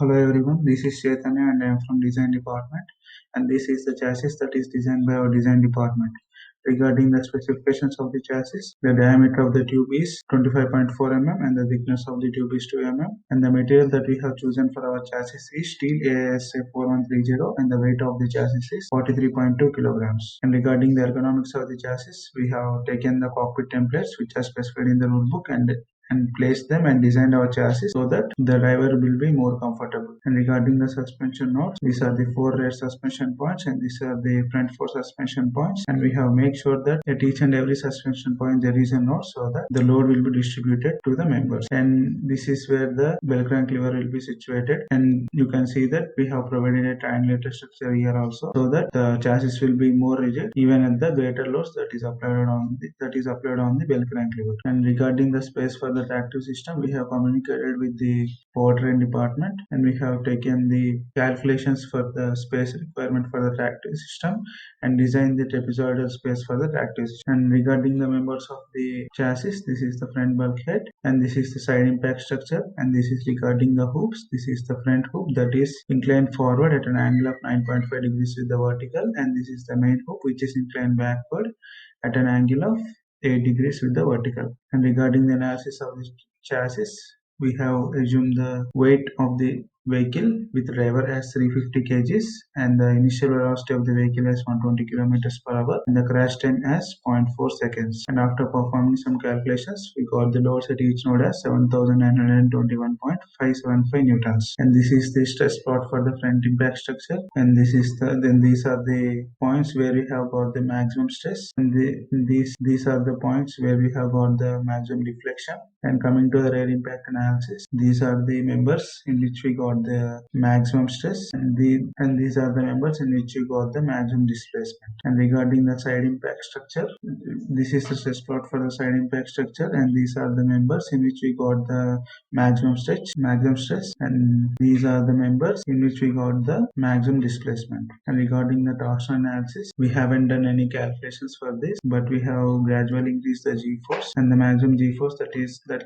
Hello everyone, this is Chaitanya and I am from design department, and this is the chassis that is designed by our design department. Regarding the specifications of the chassis, the diameter of the tube is 25.4 mm and the thickness of the tube is 2 mm, and the material that we have chosen for our chassis is steel AISA 4130 and the weight of the chassis is 43.2 kilograms. And regarding the ergonomics of the chassis, we have taken the cockpit templates which are specified in the rulebook and placed them and designed our chassis so that the driver will be more comfortable. And regarding the suspension nodes, these are the 4 rear suspension points and these are the front 4 suspension points, and we have made sure that at each and every suspension point there is a node so that the load will be distributed to the members. And this is where the bell crank lever will be situated, and you can see that we have provided a triangulated structure here also so that the chassis will be more rigid even at the greater loads that is applied on the bell crank lever. And regarding the space for the tractive system, we have communicated with the powertrain department and we have taken the calculations for the space requirement for the tractive system and designed the trapezoidal space for the tractive system. And regarding the members of the chassis, this is the front bulkhead and this is the side impact structure, and this is regarding the hoops. This is the front hoop that is inclined forward at an angle of 9.5 degrees with the vertical, and this is the main hoop which is inclined backward at an angle of 8 degrees with the vertical. And regarding the analysis of the chassis, we have assumed the weight of the vehicle with driver as 350 kgs and the initial velocity of the vehicle as 120 kilometers per hour and the crash time as 0.4 seconds. And after performing some calculations, we got the loads at each node as 7,921.575 newtons. And this is the stress plot for the front impact structure, and these are the points where we have got the maximum stress, and these are the points where we have got the maximum deflection. And coming to the rear impact analysis, these are the members in which we got the maximum stress, and these are the members in which we got the maximum displacement. And regarding the side impact structure, this is the stress plot for the side impact structure, and these are the members in which we got the maximum stress, and these are the members in which we got the maximum displacement. And regarding the torsion analysis, we haven't done any calculations for this, but we have gradually increased the g-force, and the maximum g-force that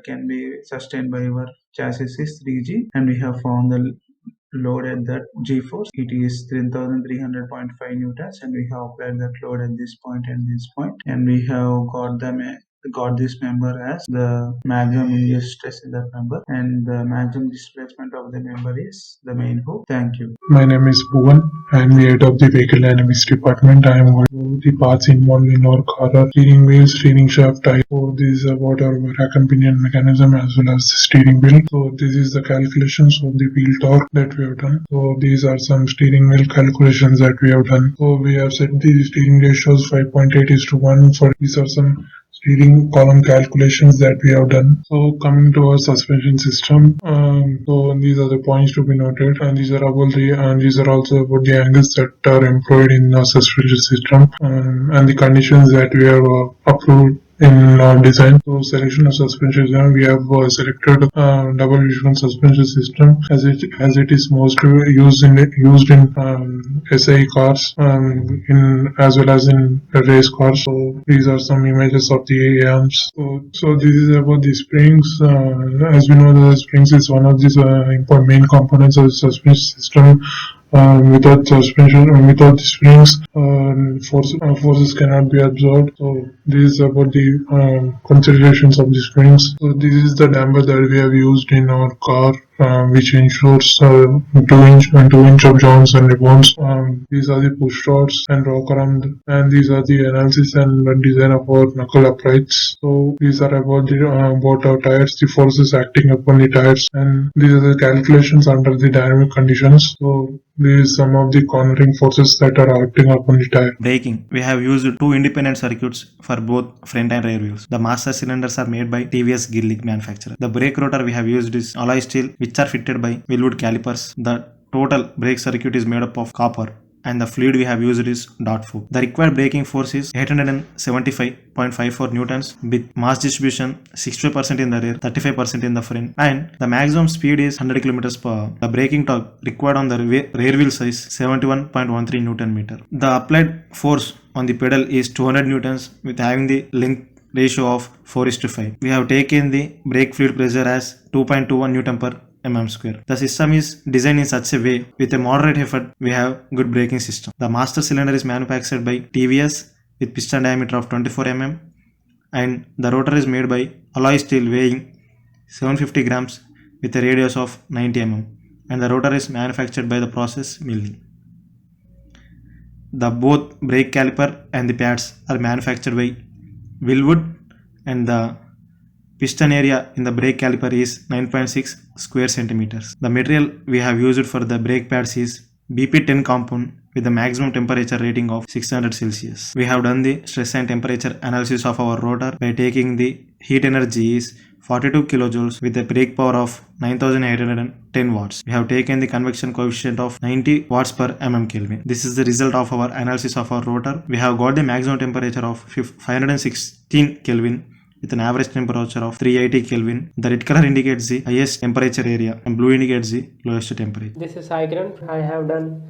can be sustained by our chassis is 3g, and we have found the load at that g-force. It is 3,300.5 newtons, and we have applied that load at this point and this point, and we have got this member as the maximum induced stress in that member, and the maximum displacement of the member is the main hook. Thank you. My name is Bhuvan. I am the head of the vehicle dynamics department. I am going to the parts involved in our car are steering wheel, steering shaft, tire. So this is about our rack and pinion mechanism as well as the steering wheel. So this is the calculations of the wheel torque that we have done. So these are some steering wheel calculations that we have done. So we have set the steering ratios 5.8:1 for these are some steering column calculations that we have done. So coming to our suspension system, so these are the points to be noted, and these are also about the angles that are employed in our suspension system, and the conditions that we have approved in our design. So selection of suspension system, we have selected double wishbone suspension system as it is mostly used in SAE cars as well as in race cars. So these are some images of the arms. So this is about the springs. As we know, the springs is one of the main components of the suspension system. Without the springs, forces cannot be absorbed. So this is about the considerations of the springs. So this is the damper that we have used in our car, which ensures 2-inch of joints and ribbons. These are the push rods and rocker arm, and these are the analysis and design of our knuckle uprights. So these are about our tires, the forces acting upon the tires, and these are the calculations under the dynamic conditions. So these are some of the cornering forces that are acting upon the tire. Braking. We have used two independent circuits for both front and rear wheels. The master cylinders are made by TVS Girlik manufacturer. The brake rotor we have used is alloy steel, which are fitted by Willwood calipers. The total brake circuit is made up of copper, and the fluid we have used is dot fork. The required braking force is 875.54 newtons with mass distribution 65% in the rear, 35% in the front, and the maximum speed is 100 km per hour. The braking torque required on the rear wheel size 71.13 newton meter. The applied force on the pedal is 200 newtons with having the length ratio of 4:5. We have taken the brake fluid pressure as 2.21 Newton per mm square. The system is designed in such a way with a moderate effort we have good braking system. The master cylinder is manufactured by TVS with piston diameter of 24 mm and the rotor is made by alloy steel weighing 750 grams with a radius of 90 mm and the rotor is manufactured by the process milling. The both brake caliper and the pads are manufactured by Wilwood and the piston area in the brake caliper is 9.6 square centimeters. The material we have used for the brake pads is BP10 compound with the maximum temperature rating of 600 Celsius. We have done the stress and temperature analysis of our rotor by taking the heat energy is 42 kilojoules with a brake power of 9810 watts. We have taken the convection coefficient of 90 watts per mm Kelvin. This is the result of our analysis of our rotor. We have got the maximum temperature of 516 Kelvin with an average temperature of 380 Kelvin. The red color indicates the highest temperature area and blue indicates the lowest temperature. This is Sai Kiran. I have done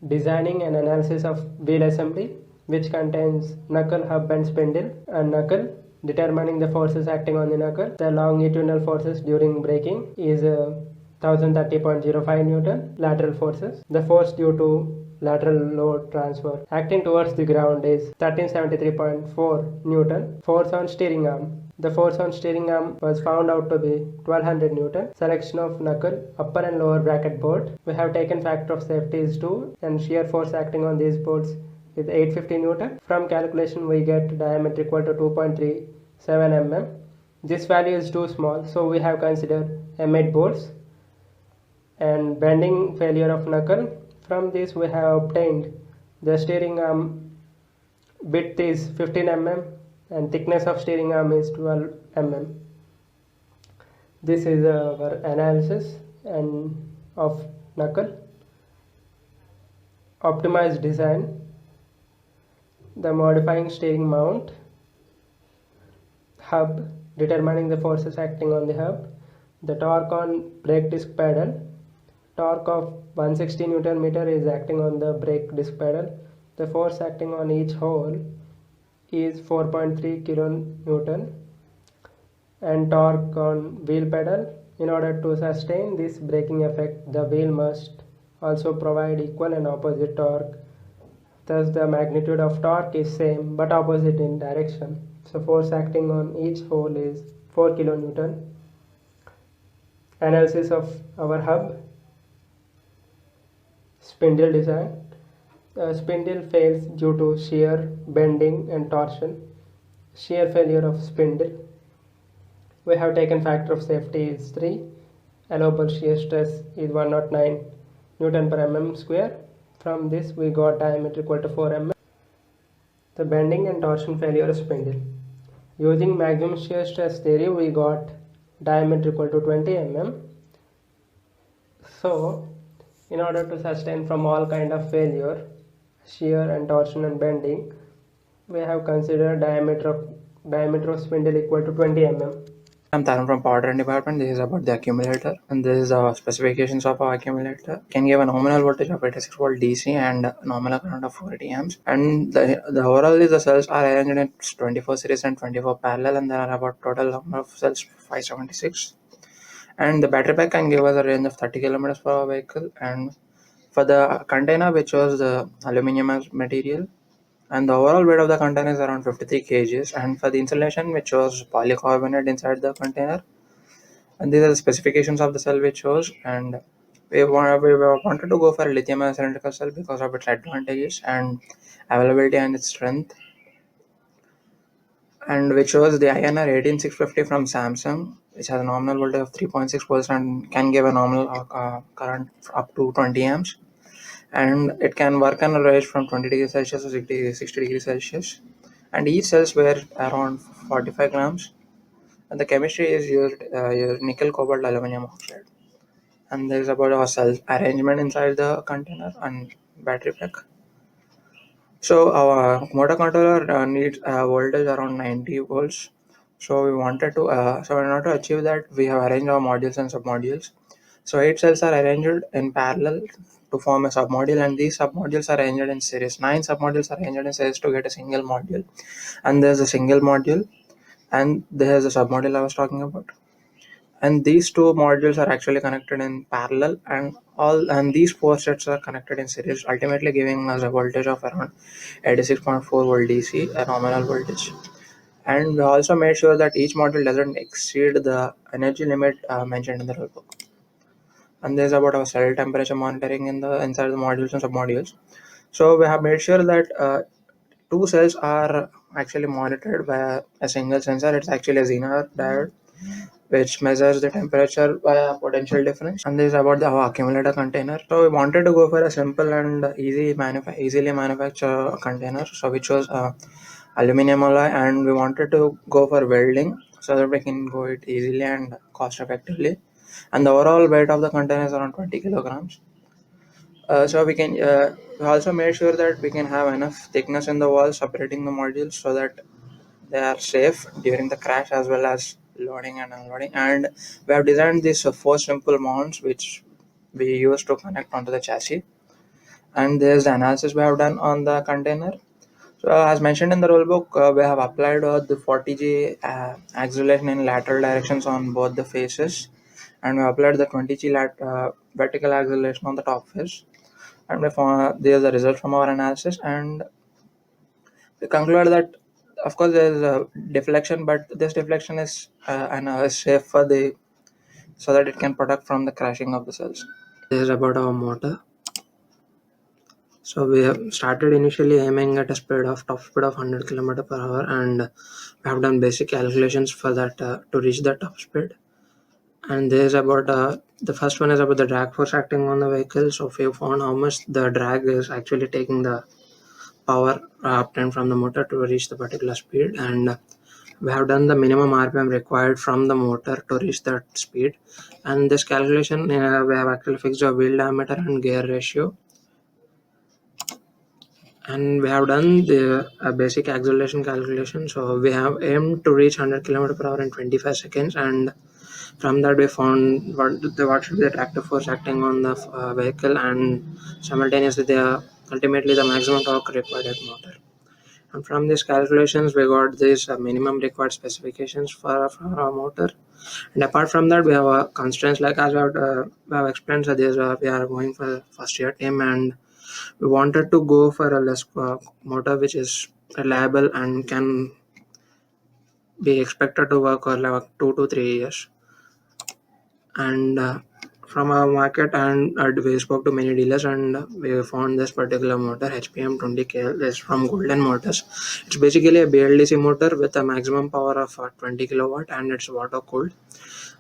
designing and analysis of wheel assembly, which contains knuckle, hub and spindle, and knuckle, determining the forces acting on the knuckle. The longitudinal forces during braking is 1030.05 Newton. Lateral forces, the force due to lateral load transfer acting towards the ground is 1373.4 Newton. Force on steering arm, the force on steering arm was found out to be 1200 Newton. Selection of knuckle, upper and lower bracket board. We have taken factor of safety is 2 and shear force acting on these boards is 850 Newton. From calculation we get diameter equal to 2.37 mm. This value is too small, so we have considered M8 bolts. And bending failure of knuckle, from this we have obtained the steering arm width is 15 mm and thickness of steering arm is 12 mm. This is our analysis and of knuckle. Optimized design, the modifying steering mount, hub, determining the forces acting on the hub, the torque on brake disc pedal. Torque of 160 Newton meter is acting on the brake disc pedal. The force acting on each hole is 4.3 kilonewton. And torque on wheel pedal. In order to sustain this braking effect, the wheel must also provide equal and opposite torque. Thus the magnitude of torque is same but opposite in direction. So force acting on each hole is 4 kilonewton. Analysis of our hub. Spindle design. Spindle fails due to shear, bending and torsion. Shear failure of spindle. We have taken factor of safety is 3. Allowable shear stress is 109 Newton per mm square. From this we got diameter equal to 4 mm. The bending and torsion failure of spindle. Using maximum shear stress theory we got diameter equal to 20 mm. So in order to sustain from all kind of failure, shear and torsion and bending, we have considered diameter of spindle equal to 20 mm. I'm Taran from Powertrain Department. This is about the accumulator, and this is the specifications of our accumulator. Can give a nominal voltage of 86 volt DC and a nominal current of 40 amps. And the overall is the cells are arranged in 24 series and 24 parallel, and there are about total number of cells 576. And the battery pack can give us a range of 30 kilometers per hour vehicle. And for the container, we chose the aluminum as material. And the overall weight of the container is around 53 kgs. And for the insulation, we chose polycarbonate inside the container. And these are the specifications of the cell we chose. And we wanted to go for a lithium-ion cylindrical cell because of its advantages and availability and its strength. And we chose the INR 18650 from Samsung, which has a nominal voltage of 3.6 volts and can give a nominal current up to 20 amps. And it can work on a range from 20 degrees Celsius to 60 degrees Celsius. And each cells weigh around 45 grams. And the chemistry is used nickel, cobalt, aluminum oxide. And there is about our cell arrangement inside the container and battery pack. So our motor controller needs a voltage around 90 volts. So we wanted to, so in order to achieve that, we have arranged our modules and submodules. So 8 cells are arranged in parallel to form a submodule, and these submodules are arranged in series. 9 submodules are arranged in series to get a single module. And there's a single module, and there's a submodule I was talking about. and these two modules are actually connected in parallel, and these four sets are connected in series, ultimately giving us a voltage of around 86.4 volt DC, a nominal voltage. And we also made sure that each module doesn't exceed the energy limit mentioned in the rulebook. And this is about our cell temperature monitoring inside the modules and submodules. So we have made sure that two cells are actually monitored by a single sensor. It's actually a Zener diode which measures the temperature by a potential difference. And this is about our accumulator container. So we wanted to go for a simple and easily manufacture container. So we chose aluminum alloy, and we wanted to go for welding so that we can go it easily and cost effectively. And the overall weight of the container is around 20 kilograms. So we also made sure that we can have enough thickness in the wall separating the modules so that they are safe during the crash as well as loading and unloading. And we have designed these four simple mounts which we use to connect onto the chassis. And there's the analysis we have done on the container. So as mentioned in the rulebook, we have applied the 40G acceleration in lateral directions on both the faces, and we applied the 20G vertical acceleration on the top face. And we found there's the result from our analysis, and we conclude that of course there is a deflection, but this deflection is is safe for the so that it can protect from the crashing of the cells. This is about our motor. So we have started initially aiming at a top speed of 100 km per hour, and we have done basic calculations for that to reach the top speed. And this is about the first one is about the drag force acting on the vehicle. So we found how much the drag is actually taking the power obtained from the motor to reach the particular speed, and we have done the minimum RPM required from the motor to reach that speed. And this calculation we have actually fixed the wheel diameter and gear ratio, and we have done the basic acceleration calculation. So we have aimed to reach 100 km per hour in 25 seconds, and from that we found what should be the tractive force acting on the vehicle, and simultaneously ultimately the maximum torque required at motor. And from these calculations we got these minimum required specifications for our motor. And apart from that, we have constraints like as we have explained. So we are going for first year team, and we wanted to go for a less motor which is reliable and can be expected to work for like 2 to 3 years. And from our market, and we spoke to many dealers, and we found this particular motor HPM 20KL is from Golden Motors. It's basically a BLDC motor with a maximum power of 20 kilowatt, and it's water cooled,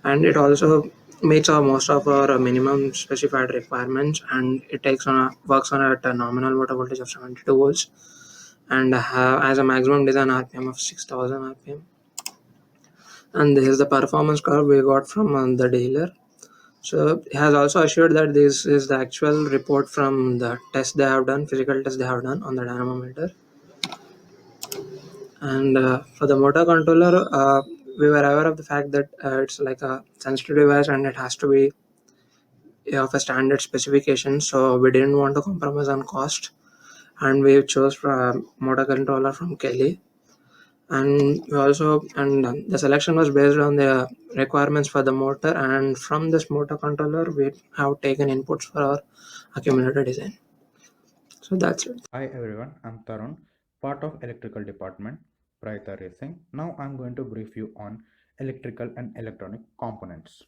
and it also meets most of our minimum specified requirements, and it works on at a nominal motor voltage of 72 volts, and has a maximum design RPM of 6000 RPM. And this is the performance curve we got from the dealer. So he has also assured that this is the actual report from the test they have done, physical test they have done on the dynamometer. And for the motor controller, we were aware of the fact that it's like a sensitive device and it has to be of a standard specification. So we didn't want to compromise on cost, and we chose a motor controller from Kelly. And the selection was based on the requirements for the motor, and from this motor controller we have taken inputs for our accumulator design. So that's it. Hi everyone, I'm Tarun, part of electrical department, Prayata Racing. Now I'm going to brief you on electrical and electronic components.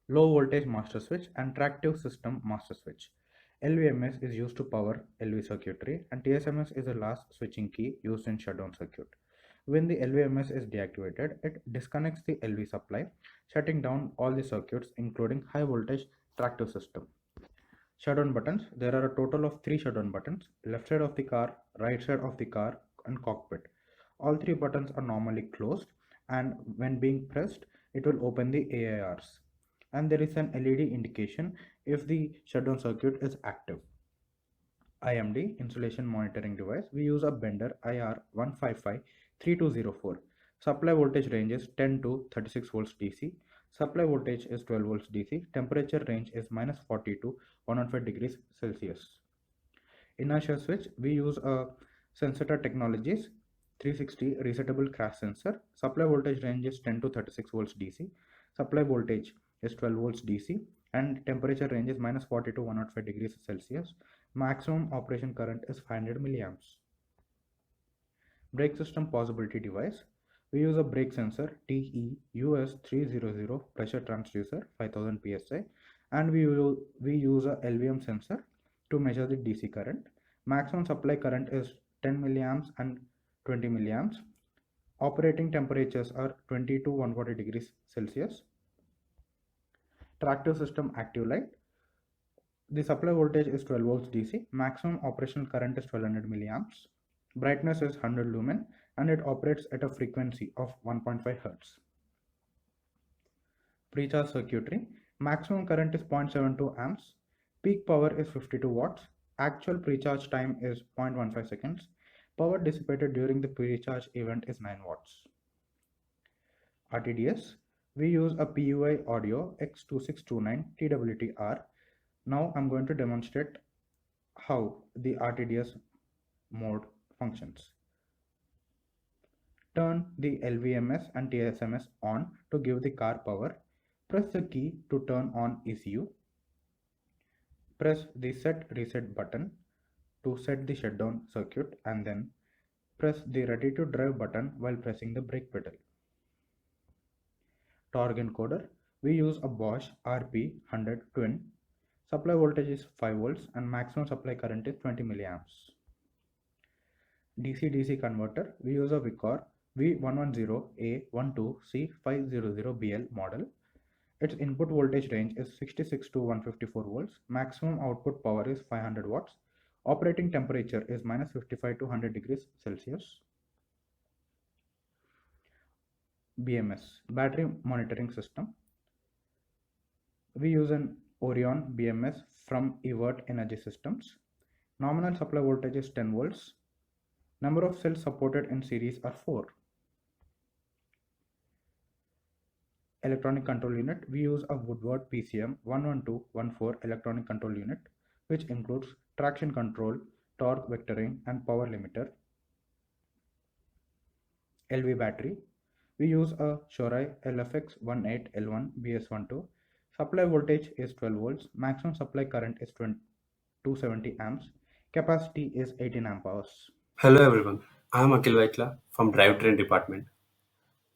Low voltage master switch and tractive system master switch. LVMS is used to power LV circuitry, and TSMS is the last switching key used in shutdown circuit. When the LVMS is deactivated, it disconnects the LV supply, shutting down all the circuits including high voltage tractive system. Shutdown buttons. There are a total of 3 shutdown buttons: left side of the car, right side of the car, and cockpit. All 3 buttons are normally closed, and when being pressed, it will open the AIRs. And there is an LED indication if the shutdown circuit is active. IMD, Insulation Monitoring Device. We use a Bender IR1553204. Supply voltage range is 10 to 36 volts DC. Supply voltage is 12 volts DC. Temperature range is -40 to 105 degrees Celsius. Inertia switch. We use a Sensata Technologies 360 resettable crash sensor. Supply voltage range is 10 to 36 volts DC. Supply voltage is 12 volts DC and temperature range is minus 40 to 105 degrees Celsius. Maximum operation current is 500 milliamps. Brake system possibility device. We use a brake sensor TE-US300 pressure transducer 5000 psi, and we use a LVM sensor to measure the DC current. Maximum supply current is 10 milliamps and 20 milliamps. Operating temperatures are 20 to 140 degrees Celsius. Tractive system active light. The supply voltage is 12 volts DC. Maximum operational current is 1200 milliamps. Brightness is 100 lumen and it operates at a frequency of 1.5 Hz. Precharge circuitry. Maximum current is 0.72 amps. Peak power is 52 watts. Actual precharge time is 0.15 seconds. Power dissipated during the precharge event is 9 watts. RTDS. We use a PUI audio X2629 TWT-R. Now I'm going to demonstrate how the RTDS mode functions. Turn the LVMS and TSMS on to give the car power. Press the key to turn on ECU. Press the set reset button to set the shutdown circuit and then press the ready to drive button while pressing the brake pedal. Torque encoder. We use a Bosch RP100 twin. Supply voltage is 5 volts and maximum supply current is 20 milliamps. DC-DC converter. We use a Vicor V110A12C500BL model. Its input voltage range is 66 to 154 volts. Maximum output power is 500 watts. Operating temperature is minus 55 to 100 degrees Celsius. BMS, battery monitoring system. We use an Orion BMS from Evert Energy Systems. Nominal supply voltage is 10 volts. Number of cells supported in series are 4. Electronic control unit. We use a Woodward PCM 11214 electronic control unit, which includes traction control, torque vectoring, and power limiter. LV battery. We use a Shorai LFX18L1 BS12. Supply voltage is 12 volts. Maximum supply current is 270 amps. Capacity is 18 amp hours. Hello everyone, I am Akhil Vaikla from Drivetrain department.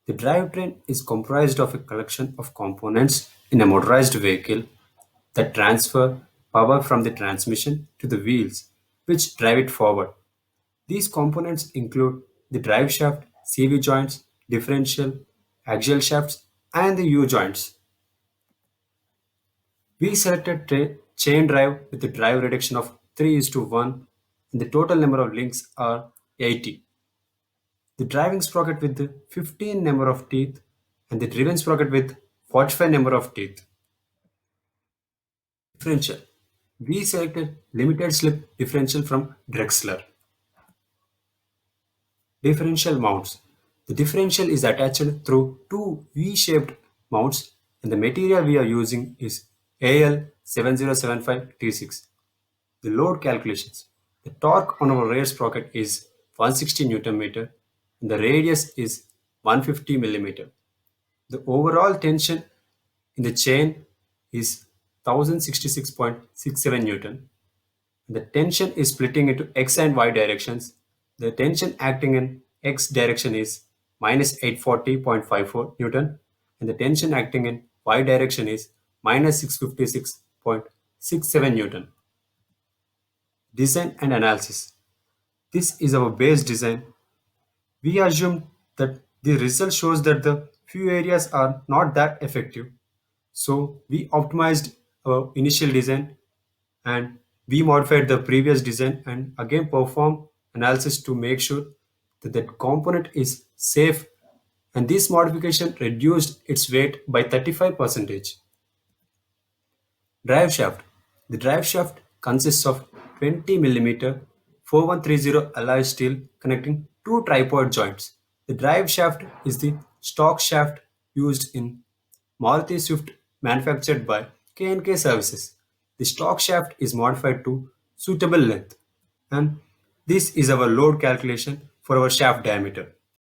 The drivetrain is comprised of a collection of components in a motorized vehicle that transfer power from the transmission to the wheels which drive it forward. These components include the drive shaft, CV joints, differential, axial shafts, and the U joints. We selected chain drive with the drive reduction of 3:1 and the total number of links are 80. The driving sprocket with the 15 number of teeth and the driven sprocket with 45 number of teeth. Differential. We selected limited slip differential from Drexler. Differential mounts. The differential is attached through two V-shaped mounts and the material we are using is AL7075T6. The load calculations. The torque on our rear sprocket is 160 Newton meter and the radius is 150 millimeter. The overall tension in the chain is 1066.67 Newton. The tension is splitting into X and Y directions. The tension acting in X direction is minus 840.54 Newton and the tension acting in Y direction is minus 656.67 Newton. Design and analysis. This is our base design. We assumed that the result shows that the few areas are not that effective. So we optimized our initial design and we modified the previous design and again perform analysis to make sure that that component is safe, and this modification reduced its weight by 35%. Drive shaft. The drive shaft consists of 20 mm 4130 alloy steel connecting two tripod joints. The drive shaft is the stock shaft used in Maruti Swift manufactured by K&K Services. The stock shaft is modified to suitable length, and this is our load calculation for our shaft diameter.